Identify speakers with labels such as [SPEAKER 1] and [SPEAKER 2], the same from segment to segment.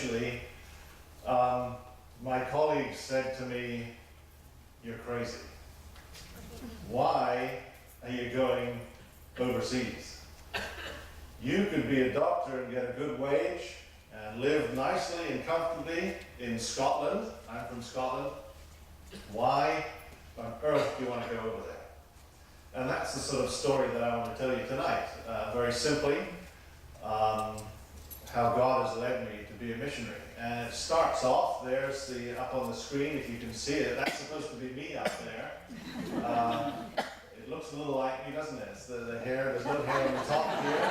[SPEAKER 1] initially, my colleagues said to me, "You're crazy. Why are you going overseas? You could be a doctor and get a good wage and live nicely and comfortably in Scotland." I'm from Scotland. "Why on earth do you want to go over there?" And that's the sort of story that I want to tell you tonight. Very simply, how God has led me to be a missionary. And it starts off, there's up on the screen, if you can see it, that's supposed to be me up there. It looks a little like me, doesn't it? It's the hair, there's no hair on the top here.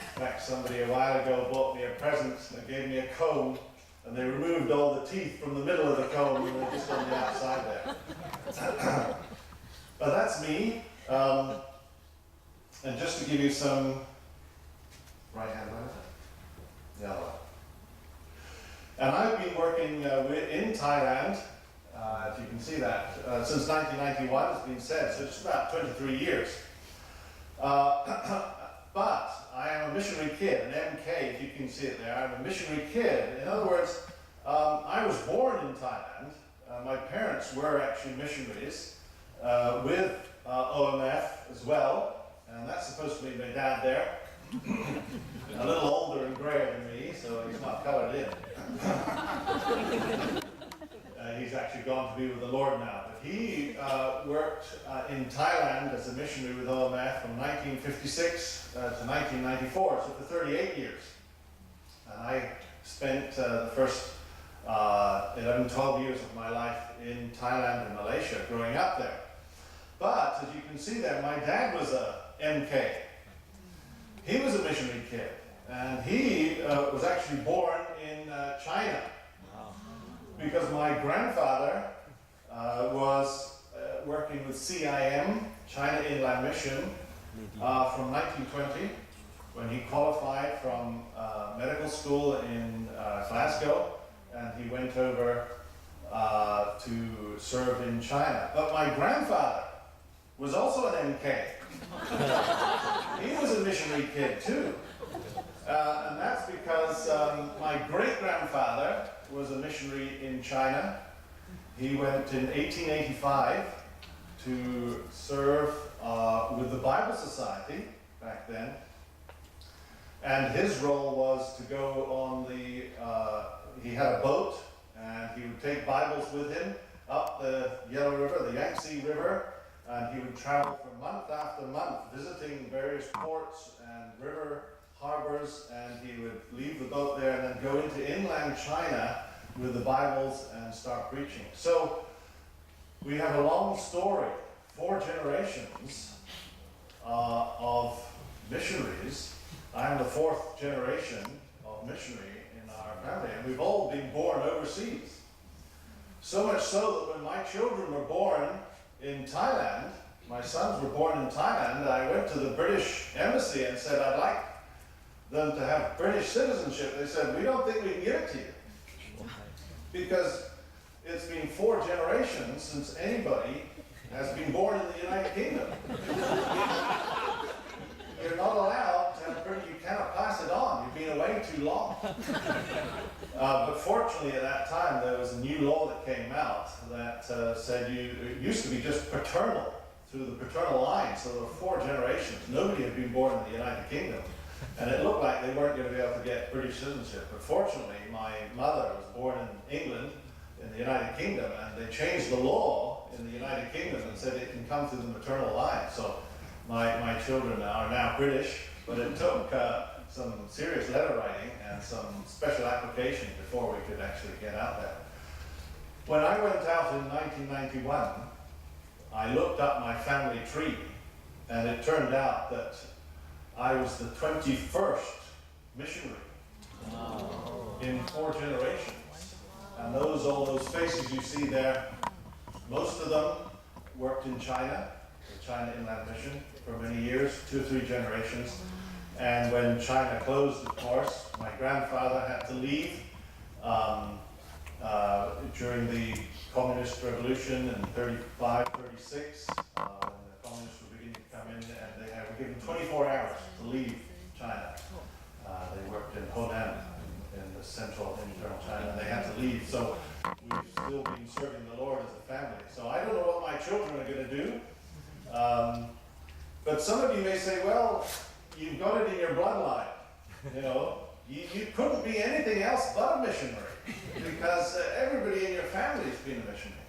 [SPEAKER 1] In fact, somebody a while ago bought me a present and gave me a comb, and they removed all the teeth from the middle of the comb and they're just on the outside there. But that's me. And just to give you some right hand, yeah. And I've been working in Thailand, if you can see that, since 1991, it's been said, so it's about 23 years. But I am a missionary kid, an MK, if you can see it there. I'm a missionary kid. In other words, I was born in Thailand. My parents were actually missionaries with OMF as well, and that's supposed to be my dad there. A little older and grayer than me, so he's not colored in. He's actually gone to be with the Lord now. But he worked in Thailand as a missionary with OMF from 1956 to 1994, so for 38 years. And I spent the first 11, 12 years of my life in Thailand and Malaysia, growing up there. But as you can see there, my dad was a MK. He was a missionary kid, and he was actually born in China. Because my grandfather was working with CIM, China Inland Mission, from 1920, when he qualified from medical school in Glasgow, and he went over to serve in China. But my grandfather was also an MK. He was a missionary kid too. And that's because my great-grandfather was a missionary in China. He went in 1885 to serve with the Bible Society back then. And his role was to go on he had a boat, and he would take Bibles with him up the Yellow River, the Yangtze River, and he would travel for month after month, visiting various ports and river harbors, and he would leave the boat there and then go into inland China with the Bibles and start preaching. So we have a long story, 4 generations of missionaries. I am the 4th generation of missionary in our family, and we've all been born overseas. So much so that when my children were born in Thailand, my sons were born in Thailand, I went to the British Embassy and said, "I'd like them to have British citizenship." They said, "We don't think we can give it to you, because it's been 4 generations since anybody has been born in the United Kingdom. You're not allowed to have British, you cannot pass it on, you've been away too long." But fortunately at that time there was a new law that came out that said it used to be just paternal, through the paternal line, so there were 4 generations. Nobody had been born in the United Kingdom. And it looked like they weren't going to be able to get British citizenship. But fortunately, my mother was born in England, in the United Kingdom, and they changed the law in the United Kingdom and said it can come through the maternal line. So my children are now British, but it took some serious letter writing and some special application before we could actually get out there. When I went out in 1991, I looked up my family tree, and it turned out that I was the 21st missionary in 4 generations. And all those faces you see there, most of them worked in China, the China Inland Mission, for many years, 2 or 3 generations. And when China closed, of course, my grandfather had to leave during the Communist Revolution in 35, 36. When the communists were beginning to come in, and they were given 24 hours to leave China. They worked in Hong central internal China, and they had to leave. So we've still been serving the Lord as a family. So I don't know what my children are going to do. But some of you may say, well, you've got it in your bloodline. You know, you couldn't be anything else but a missionary, because everybody in your family has been a missionary.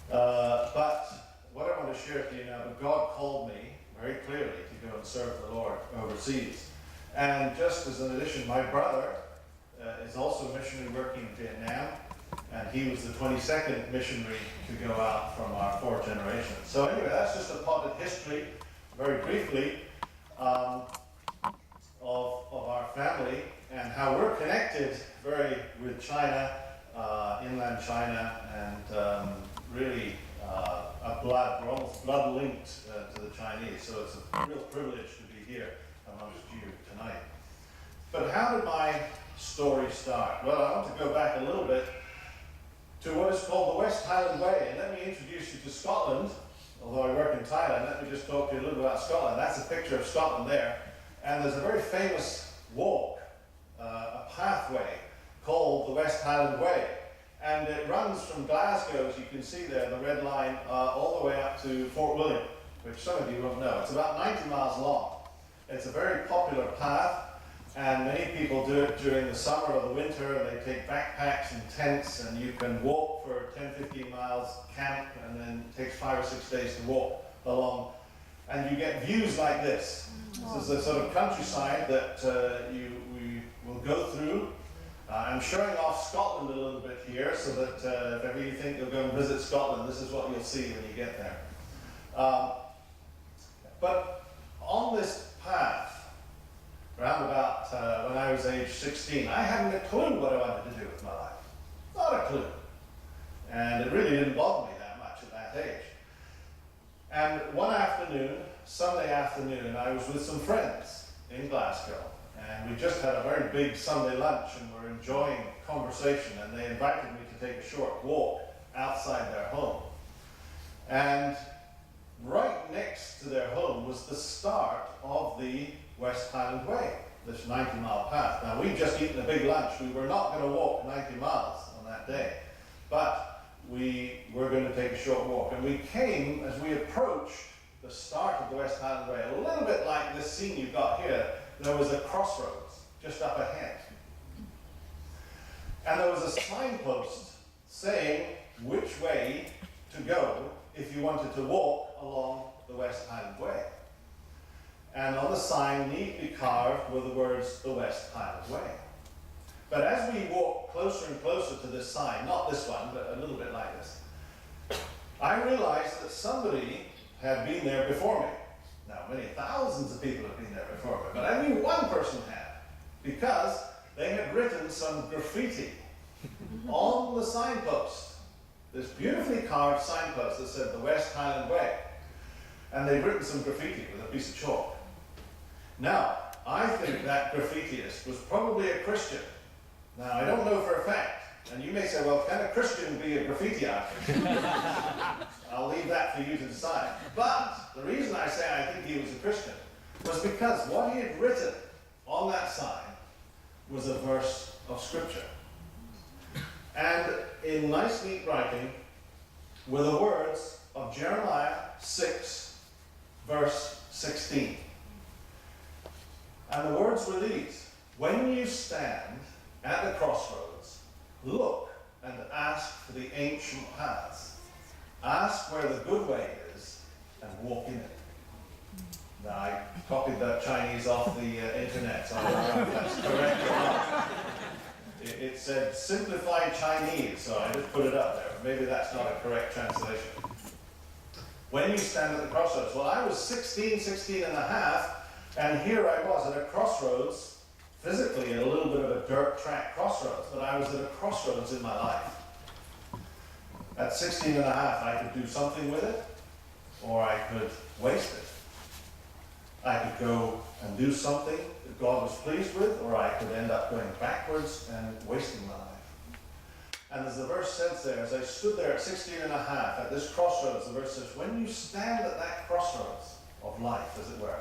[SPEAKER 1] But what I want to share with you now, God called me very clearly to go and serve the Lord overseas. And just as an addition, my brother is also a missionary working in Vietnam, and he was the 22nd missionary to go out from our 4 generations. So anyway, that's just a potted history, very briefly, of our family and how we're connected with China, inland China, and really we're almost blood linked to the Chinese. So it's a real privilege to be here amongst you tonight. But how did my story start? Well, I want to go back a little bit to what is called the West Highland Way. And let me introduce you to Scotland. Although I work in Thailand, let me just talk to you a little bit about Scotland. That's a picture of Scotland there. And there's a very famous walk, a pathway called the West Highland Way. And it runs from Glasgow, as you can see there, the red line, all the way up to Fort William, which some of you won't know. It's about 90 miles long. It's a very popular path, and many people do it during the summer or the winter. They take backpacks and tents, and you can walk for 10, 15 miles, camp, and then it takes 5 or 6 days to walk along. And you get views like this. This is the sort of countryside that we will go through. I'm showing off Scotland a little bit here, so that if ever you think you'll go and visit Scotland, this is what you'll see when you get there. But on this path, round about when I was age 16, I hadn't a clue what I wanted to do with my life. Not a clue. And it really didn't bother me that much at that age. And one afternoon, Sunday afternoon, I was with some friends in Glasgow. And we just had a very big Sunday lunch, and we're enjoying conversation, and they invited me to take a short walk outside their home. And right next to their home was the start of the West Highland Way, this 90-mile path. Now, we'd just eaten a big lunch. We were not going to walk 90 miles on that day, but we were going to take a short walk. And we came, as we approached the start of the West Highland Way, a little bit like this scene you've got here. There was a crossroads just up ahead. And there was a signpost saying which way to go if you wanted to walk along the West Highland Way. And on the sign, neatly carved, were the words, the West Highland Way. But as we walked closer and closer to this sign, not this one, but a little bit like this, I realized that somebody had been there before me. Now, many thousands of people have been there before me, but I knew one person had, because they had written some graffiti on the signpost. This beautifully carved signpost that said the West Highland Way. And they'd written some graffiti with a piece of chalk. Now, I think that graffitiist was probably a Christian. Now, I don't know for a fact. And you may say, well, can a Christian be a graffiti artist? I'll leave that for you to decide. But the reason I say I think he was a Christian was because what he had written on that sign was a verse of Scripture. And in nice, neat writing were the words of Jeremiah 6, verse 16. And the words were these: when you stand at the crossroads, look and ask for the ancient paths. Ask where the good way is and walk in it. Now, I copied that Chinese off the internet, so I don't know if that's correct or not. It said simplified Chinese, so I just put it up there. Maybe that's not a correct translation. When you stand at the crossroads. Well, I was 16 and a half, and here I was at a crossroads, physically at a little bit of a dirt track crossroads, but I was at a crossroads in my life. At 16 and a half, I could do something with it, or I could waste it. I could go and do something that God was pleased with, or I could end up going backwards and wasting my life. And as the verse says there, as I stood there at 16 and a half, at this crossroads, the verse says, when you stand at that crossroads of life, as it were,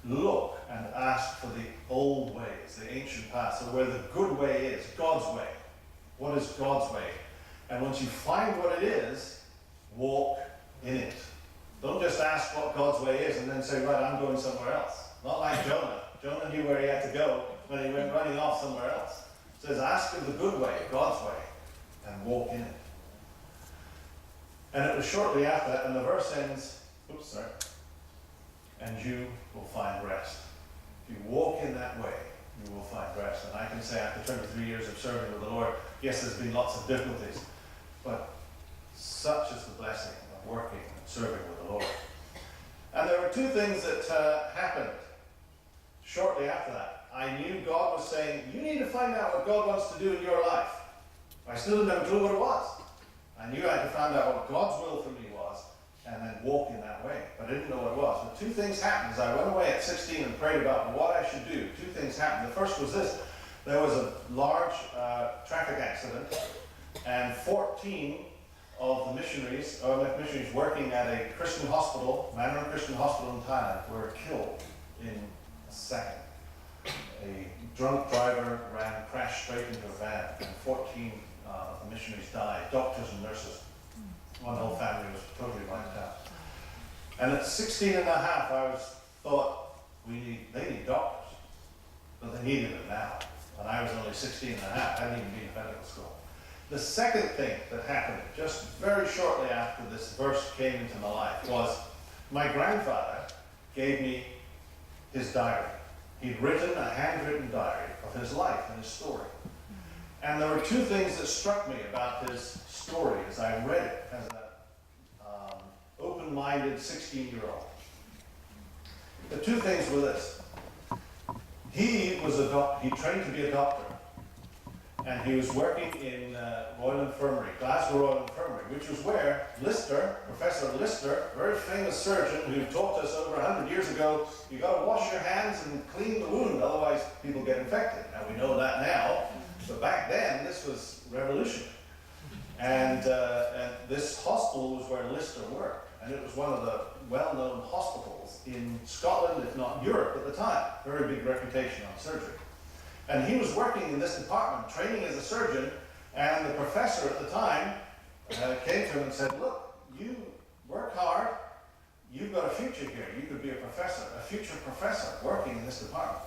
[SPEAKER 1] look and ask for the old ways, the ancient paths, so where the good way is, God's way. What is God's way? And once you find what it is, walk in it. Don't just ask what God's way is and then say, right, I'm going somewhere else. Not like Jonah. Jonah knew where he had to go when he went running off somewhere else. It says, ask of the good way, God's way, and walk in it. And it was shortly after that, and the verse ends, and you will find rest. If you walk in that way, you will find rest. And I can say after 23 years of serving with the Lord, yes, there's been lots of difficulties, but such is the blessing of working and serving with the Lord. And there were two things that happened shortly after that. I knew God was saying, you need to find out what God wants to do in your life. I still didn't have a clue what it was. I knew I had to find out what God's will for me was, and then walk in that way. But I didn't know what it was. But two things happened as I went away at 16 and prayed about what I should do. Two things happened. The first was this. There was a large traffic accident, and 14 of the missionaries, OMF missionaries working at a Christian hospital, Mandarin Christian hospital in Thailand, were killed in a second. A drunk driver crashed straight into a van, and 14 of the missionaries died, doctors and nurses. One whole family was totally wiped out. And at 16 and a half, I thought, they need doctors, but they needed them now. And I was only 16 and a half, I hadn't even been to medical school. The second thing that happened, just very shortly after this verse came into my life, was my grandfather gave me his diary. He'd written a handwritten diary of his life and his story. And there were two things that struck me about his story as I read it as an open-minded 16-year-old. The two things were this. He was a doctor. He trained to be a doctor. And he was working in Royal Infirmary, Glasgow Royal Infirmary, which was where Lister, Professor Lister, very famous surgeon who taught us over 100 years ago, you got to wash your hands and clean the wound, otherwise people get infected. Now we know that now, but back then this was revolutionary. And this hospital was where Lister worked, and it was one of the well-known hospitals in Scotland, if not Europe at the time. Very big reputation on surgery. And he was working in this department, training as a surgeon, and the professor at the time came to him and said, look, you work hard, you've got a future here. You could be a professor, a future professor working in this department.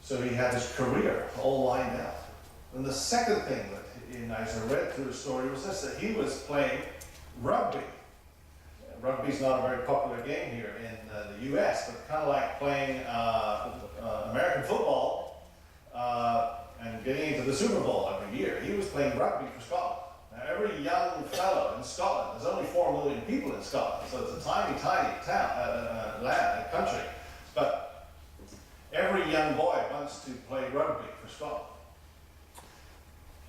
[SPEAKER 1] So he had his career all lined out. And the second thing that, as I read through his story, was this, that he was playing rugby. Rugby's not a very popular game here in the US, but kind of like playing American football and getting into the Super Bowl every year. He was playing rugby for Scotland. Now, every young fellow in Scotland, there's only 4 million people in Scotland, so it's a tiny, tiny town, country. But every young boy wants to play rugby for Scotland.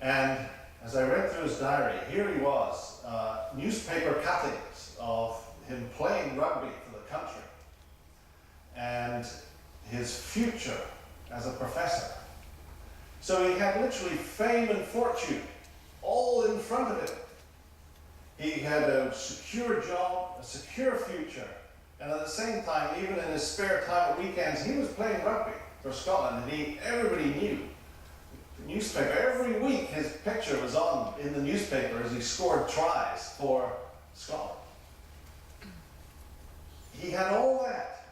[SPEAKER 1] And as I read through his diary, here he was, newspaper cuttings of him playing rugby for the country and his future as a professor. So he had literally fame and fortune all in front of him. He had a secure job, a secure future, and at the same time, even in his spare time at weekends, he was playing rugby for Scotland, and everybody knew. The newspaper, every week his picture was on in the newspaper as he scored tries for Scotland. He had all that,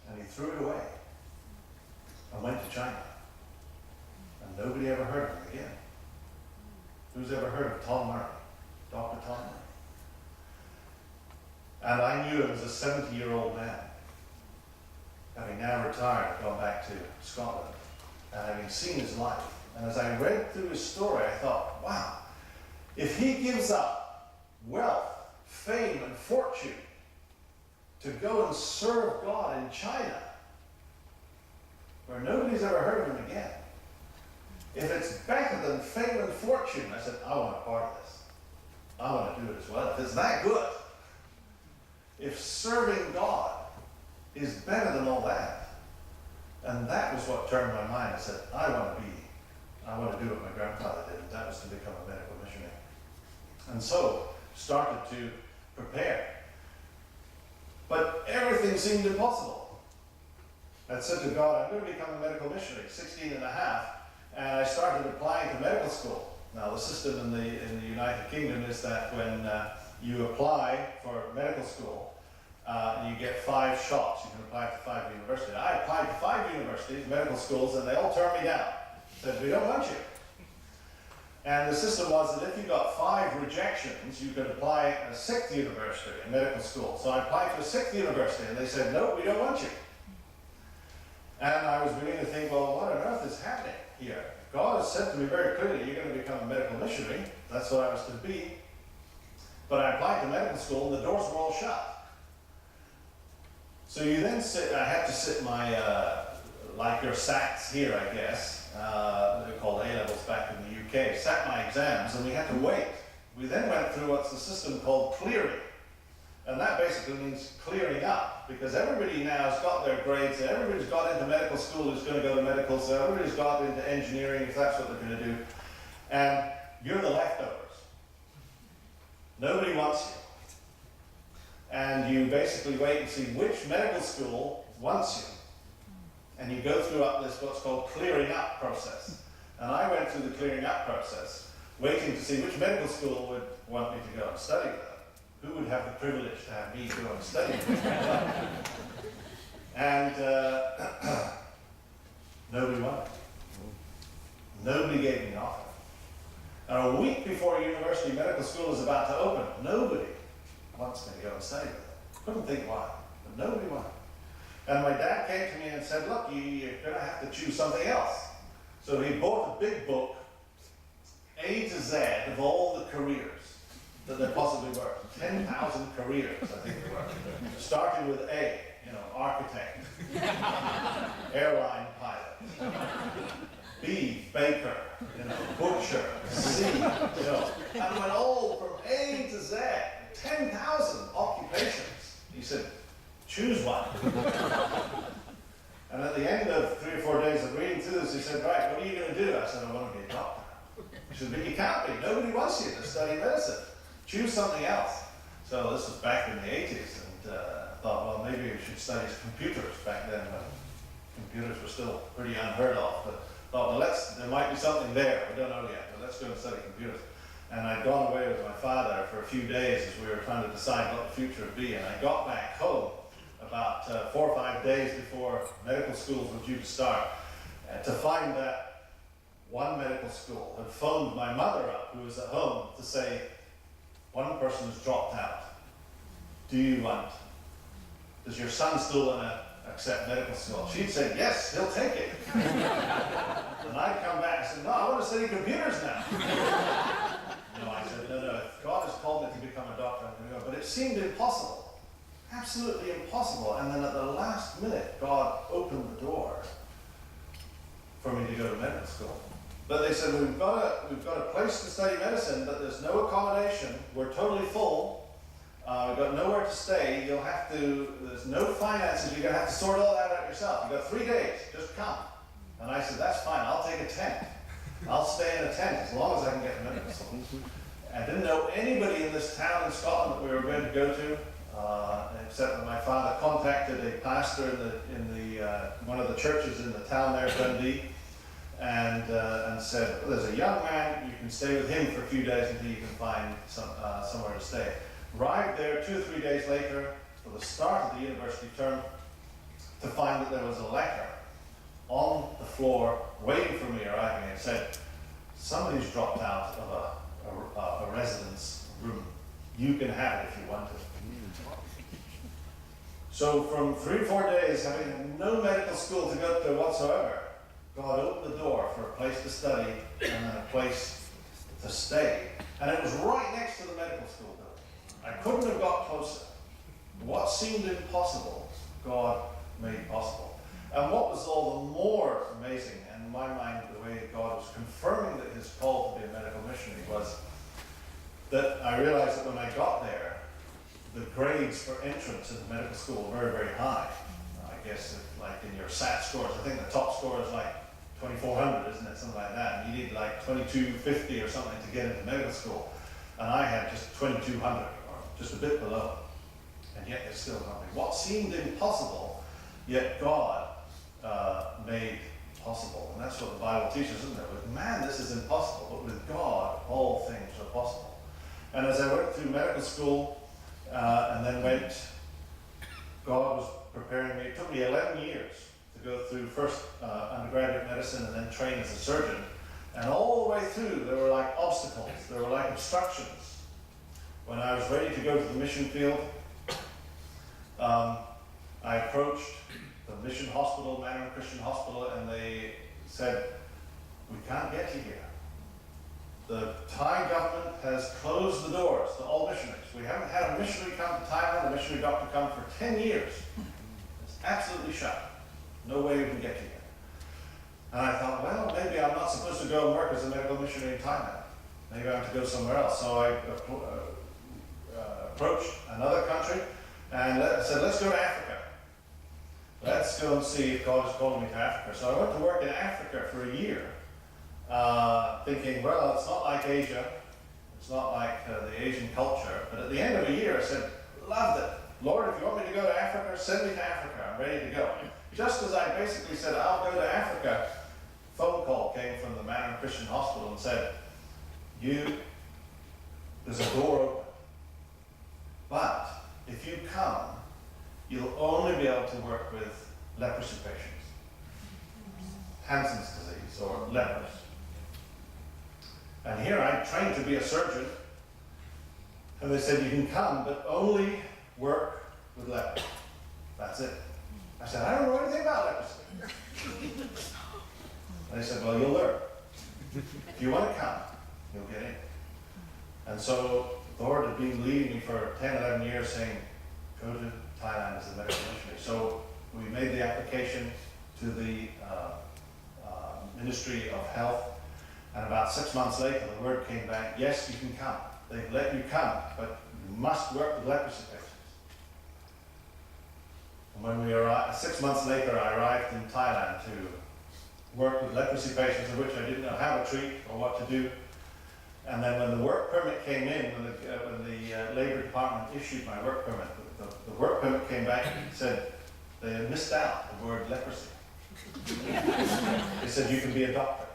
[SPEAKER 1] and he threw it away and went to China. And nobody ever heard of him again. Who's ever heard of Tom Murray, Dr. Tom Murray? And I knew him as a 70-year-old man, having now retired, gone back to Scotland, and having seen his life. And as I read through his story, I thought, wow, if he gives up wealth, fame, and fortune to go and serve God in China, where nobody's ever heard of him again, if it's better than fame and fortune, I said, I want a part of this. I want to do it as well. If it's that good, if serving God is better than all that, and that was what turned my mind. I said, I want to do what my grandfather did, and that was to become a medical missionary. And so, started to prepare. But everything seemed impossible. I said to God, I'm going to become a medical missionary, 16 and a half, and I started applying to medical school. Now the system in the United Kingdom is that when you apply for medical school, you get 5 shots. You can apply to 5 universities. I applied to 5 universities, medical schools, and they all turned me down. Said, we don't want you. And the system was that if you got 5 rejections, you could apply a 6th university, a medical school. So I applied to a 6th university, and they said, no, we don't want you. And I was beginning to think, well, what on earth is happening here? God has said to me very clearly, you're going to become a medical missionary. That's what I was to be. But I applied to medical school, and the doors were all shut. So you then sit, I had to sit my, like your SATs here, I guess, they're called A-levels back in the UK, sat my exams, and we had to wait. We then went through what's the system called clearing. And that basically means clearing up, because everybody now has got their grades, and everybody's got into medical school who's going to go to medical, so everybody's got into engineering if that's what they're going to do. And you're the leftovers. Nobody wants you. And you basically wait and see which medical school wants you. And you go through up this what's called clearing up process. And I went through the clearing up process, waiting to see which medical school would want me to go and study with them. Who would have the privilege to have me go and study with them? And nobody wanted. Nobody gave me an offer. And a week before university medical school is about to open, nobody wants me to go and study with them. Couldn't think why, but nobody wanted. And my dad came to me and said, look, you're going to have to choose something else. So he bought a big book, A to Z, of all the careers that there possibly were. 10,000 careers, I think there were. Starting with A, architect, airline pilot, B, baker, butcher, C, and went all from A to Z, 10,000 occupations. He said, choose one. And at the end of 3 or 4 days of reading through this, he said, right, what are you going to do? I said, I want to be a doctor. He said, but you can't be. Nobody wants you to study medicine. Choose something else. So this was back in the 80s, and I thought, well, maybe we should study computers back then, when computers were still pretty unheard of. But thought, well, there might be something there. We don't know yet, but let's go and study computers. And I'd gone away with my father for a few days as we were trying to decide what the future would be. And I got back home about 4 or 5 days before medical schools were due to start, to find that one medical school had phoned my mother up, who was at home, to say, one person has dropped out. Does your son still want to accept medical school? She'd said, yes, he'll take it. And I'd come back and said, no, I want to study computers now. No, I said, no, if God has called me to become a doctor, I'm going to go. But it seemed impossible, absolutely impossible. And then at the last minute, God opened the door for me to go to medical school. But they said, we've got a place to study medicine, but there's no accommodation. We're totally full. We've got nowhere to stay. There's no finances. You're going to have to sort all that out yourself. You've got 3 days. Just come. And I said, that's fine. I'll take a tent. I'll stay in a tent as long as I can get to medical school. I didn't know anybody in this town in Scotland that we were going to go to, except that my father contacted a pastor in one of the churches in the town there, Dundee, and said, well, there's a young man, you can stay with him for a few days until you can find somewhere to stay. Arrived there 2 or 3 days later for the start of the university term to find that there was a letter on the floor waiting for me arriving. It said, somebody's dropped out of a residence room. You can have it if you want it. So from 3 or 4 days, having no medical school to go to whatsoever, God opened the door for a place to study and then a place to stay. And it was right next to the medical school building. I couldn't have got closer. What seemed impossible, God made possible. And what was all the more amazing, and in my mind, the way God was confirming that his call to be a medical missionary was that I realized that when I got there, the grades for entrance into medical school were very, very high. I guess like in your SAT scores, I think the top score is like 2,400, isn't it? Something like that. And you need like 2,250 or something to get into medical school. And I had just 2,200, or just a bit below. and yet there's still nothing. What seemed impossible, yet God made possible. And that's what the Bible teaches, isn't it? With man, this is impossible, but with God, all things are possible. And as I went through medical school, and then God was preparing me. It took me 11 years to go through first undergraduate medicine and then train as a surgeon. And all the way through, there were like obstacles, there were like obstructions. When I was ready to go to the mission field, I approached the mission hospital, Migrant Christian Hospital, and they said, "We can't get you here. The Thai government has closed the doors to all missionaries. We haven't had a missionary come to Thailand, a missionary doctor come for 10 years. It's absolutely shut. No way we can get you here." And I thought, well, maybe I'm not supposed to go and work as a medical missionary in Thailand. Maybe I have to go somewhere else. So I approached another country and said, let's go to Africa. Let's go and see if God is calling me to Africa. So I went to work in Africa for a year, thinking, well, it's not like Asia. It's not like the Asian culture. But at the end of a year, I said, loved it. Lord, if you want me to go to Africa, send me to Africa. I'm ready to go. Just as I basically said, I'll go to Africa, a phone call came from the Migrant Christian Hospital and said, there's a door open. But if you come, you'll only be able to work with leprosy patients. Hansen's disease or lepers. And here I trained to be a surgeon. And they said, you can come, but only work with lepers. That's it. I said, I don't know anything about leprosy. And they said, well, you'll learn. If you want to come, you'll get in. And so the Lord had been leading me for 10, 11 years saying, go to Thailand as a medical missionary. So we made the application to the Ministry of Health. And about 6 months later, the word came back, yes, you can come. They've let you come, but you must work with leprosy patients. And when we arrived, 6 months later, I arrived in Thailand to work with leprosy patients, of which I didn't know how to treat or what to do. And then when the work permit came in, when the Labour Department issued my work permit, the work permit came back and said they had missed out the word leprosy. They said you can be a doctor,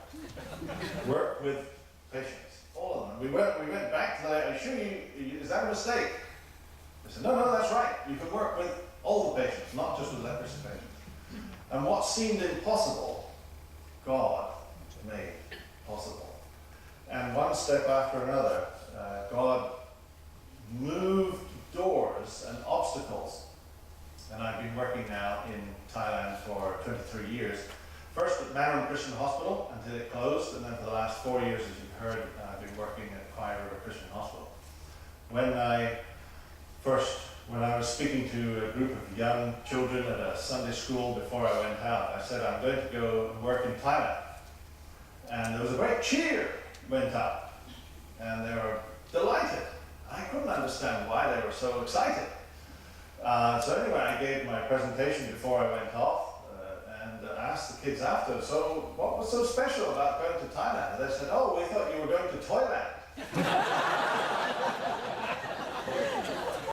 [SPEAKER 1] work with patients, all of them. We went back to that. Are you sure is that a mistake? They said no, that's right. You can work with all the patients, not just with leprosy patients. And what seemed impossible, God made possible. And one step after another, God moved doors and obstacles. And I've been working now in Thailand for 23 years. First at Migrant Christian Hospital until it closed, and then for the last 4 years, as you've heard, I've been working at Thai-Burma Christian Hospital. When I was speaking to a group of young children at a Sunday school before I went out, I said, I'm going to go and work in Thailand. And there was a great cheer went up, and they were delighted. I couldn't understand why they were so excited. So anyway, I gave my presentation before I went off, and asked the kids after, so what was so special about going to Thailand? And they said, oh, we thought you were going to Toyland.